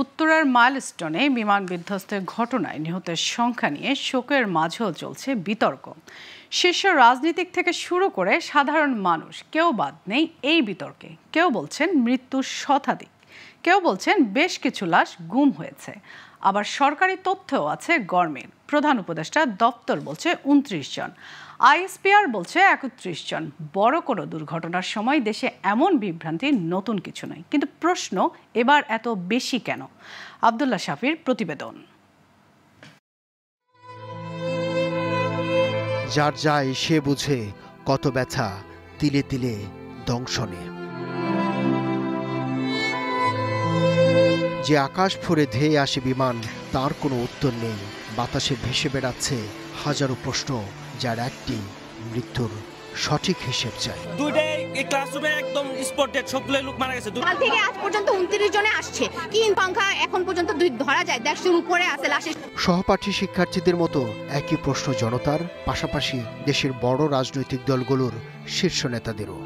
উত্তরার মাইলস্টোনে বিমান বিধ্বস্তের ঘটনায় নিহতের সংখ্যা নিয়ে শোকের মাঝেও চলছে বিতর্ক। শীর্ষ রাজনীতিক থেকে শুরু করে সাধারণ মানুষ কেউ বাদ নেই এই বিতর্কে। কেউ বলছেন মৃত্যুর শতাধিক, কেউ বলছেন বেশ কিছু লাশ গুম হয়েছে, আবার সরকারি তথ্যও আছে গরমিল। প্রধান উপদেষ্টা দপ্তর বলছে ২৯ জন, আইএসপিআর বলছে ৩১ জন। বড় কোনো দুর্ঘটনার সময় দেশে এমন বিভ্রান্তি নতুন কিছু নয়, কিন্তু প্রশ্ন এবার এত বেশি কেন? আব্দুল্লাহ শাফির প্রতিবেদন। যার যায় সে বুঝে কত ব্যথা তিলে তিলে দংশনে। যে আকাশ ফুঁড়ে ধেয়ে আসে বিমান, তার কোনো উত্তর নেই। বাতাসে ভেসে বেড়াচ্ছে হাজারো প্রশ্ন, যার একটি মৃত্যুর সঠিক হিসেব চাই। দুইটাই ক্লাসরুমে একদম স্পট ডেড, সবগুলো লোক মারা গেছে। কাল থেকে আজ পর্যন্ত ২৯ জনে আসছে, কি সংখ্যা এখন পর্যন্ত ধরা যায় ১৫০ উপরে আছে লাশে। সহপাঠী শিক্ষার্থীদের মতো একই প্রশ্ন জনতার, পাশাপাশি দেশের বড় রাজনৈতিক দলগুলোর শীর্ষ নেতাদেরও।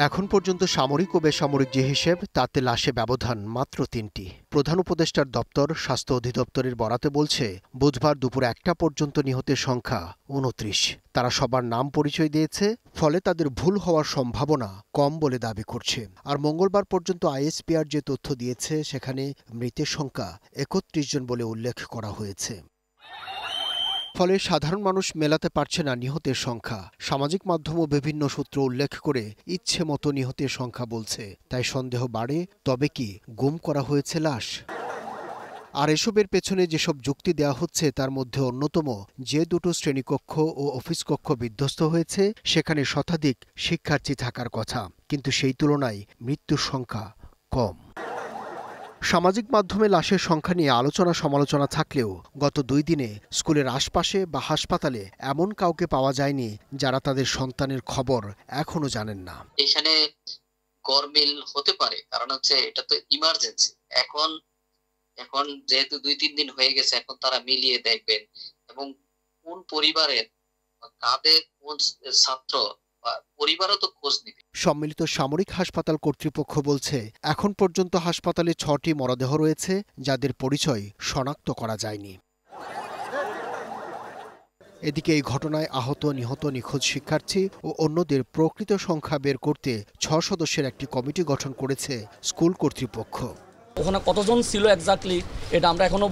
এখন পর্যন্ত সামরিক ও বেসামরিক যে হিসেব, তাতে লাশে ব্যবধান মাত্র ৩টি। প্রধান উপদেষ্টার দপ্তর স্বাস্থ্য অধিদপ্তরের বরাতে বলছে, বুধবার দুপুর ১টা পর্যন্ত নিহতের সংখ্যা ২৯। তারা সবার নাম পরিচয় দিয়েছে, ফলে তাদের ভুল হওয়ার সম্ভাবনা কম বলে দাবি করছে। আর মঙ্গলবার পর্যন্ত আইএসপিআর যে তথ্য দিয়েছে, সেখানে মৃতের সংখ্যা ৩১ জন বলে উল্লেখ করা হয়েছে। ফলে সাধারণ মানুষ মেলাতে পারছে না নিহতের সংখ্যা। সামাজিক মাধ্যম ও বিভিন্ন সূত্র উল্লেখ করে ইচ্ছে মতো নিহতের সংখ্যা বলছে। তাই সন্দেহ বাড়ে, তবে কি গুম করা হয়েছে লাশ? আর এসবের পেছনে যেসব যুক্তি দেওয়া হচ্ছে, তার মধ্যে অন্যতম, যে দুটো শ্রেণীকক্ষ ও অফিস কক্ষ বিধ্বস্ত হয়েছে, সেখানে শতাধিক শিক্ষার্থী থাকার কথা, কিন্তু সেই তুলনায় মৃত্যুর সংখ্যা কম। সামাজিক মাধ্যমে লাশের সংখ্যা নিয়ে আলোচনা সমালোচনা থাকলেও গত ২ দিনে স্কুলের আশপাশে বা হাসপাতালে এমন কাউকে পাওয়া যায়নি যারা তাদের সন্তানের খবর এখনো জানেন না। এখানে গরমিল হতে পারে, কারণ হচ্ছে এটা তো ইমার্জেন্সি। এখন যেহেতু ২-৩ দিন হয়ে গেছে, এখন তারা মিলিয়ে দেখবেন এবং কোন পরিবারের কাদের কোন ছাত্র পরিবারও তো খোঁজ নিবে। সম্মিলিত সামরিক হাসপাতাল কর্তৃপক্ষ বলছে, এখন পর্যন্ত হাসপাতালে ৬টি মরদেহ রয়েছে, যাদের পরিচয় শনাক্ত করা যায়নি। এদিকে এই ঘটনায় আহত, নিহত, নিখোঁজ শিক্ষার্থী ও অন্যদের প্রকৃত সংখ্যা বের করতে ৬ সদস্যের একটি কমিটি গঠন করেছে স্কুল কর্তৃপক্ষ। ওখানে কতজন ছিল এক্স্যাক্টলি এটা আমরা এখনো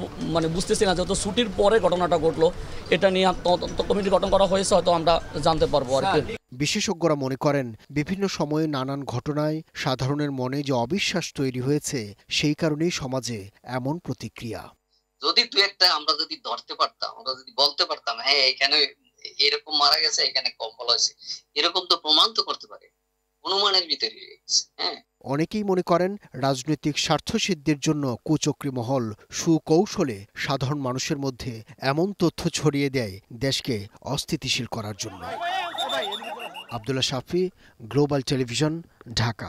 বুঝতেছি না, যেহেতু ছুটির পরে ঘটনাটা ঘটলো। এটা নিয়ে তদন্ত কমিটি গঠন করা হয়েছে, হয়তো আমরা জানতে পারবো আর কি। বিশেষজ্ঞরা মনে করেন, বিভিন্ন সময়ে নানান ঘটনায় সাধারণের মনে যে অবিশ্বাস তৈরি হয়েছে, সেই কারণেই সমাজে এমন প্রতিক্রিয়া। যদি দু একটা আমরা যদি ধরতে পারতাম, আমরা যদি বলতে পারতাম, হ্যাঁ এখানে এরকম মারা গেছে, এখানে কম্বল হয়েছে, এরকম তো প্রমাণ তো করতে পারে, অনুমানের ভিতরে। হ্যাঁ, অনেকেই মনে করেন, রাজনৈতিক স্বার্থসিদ্ধির জন্য কুচক্রী মহল সুকৌশলে সাধারণ মানুষের মধ্যে এমন তথ্য ছড়িয়ে দেয় দেশকে অস্থিতিশীল করার জন্য। আব্দুল্লাহ শাফি, গ্লোবাল টেলিভিশন, ঢাকা।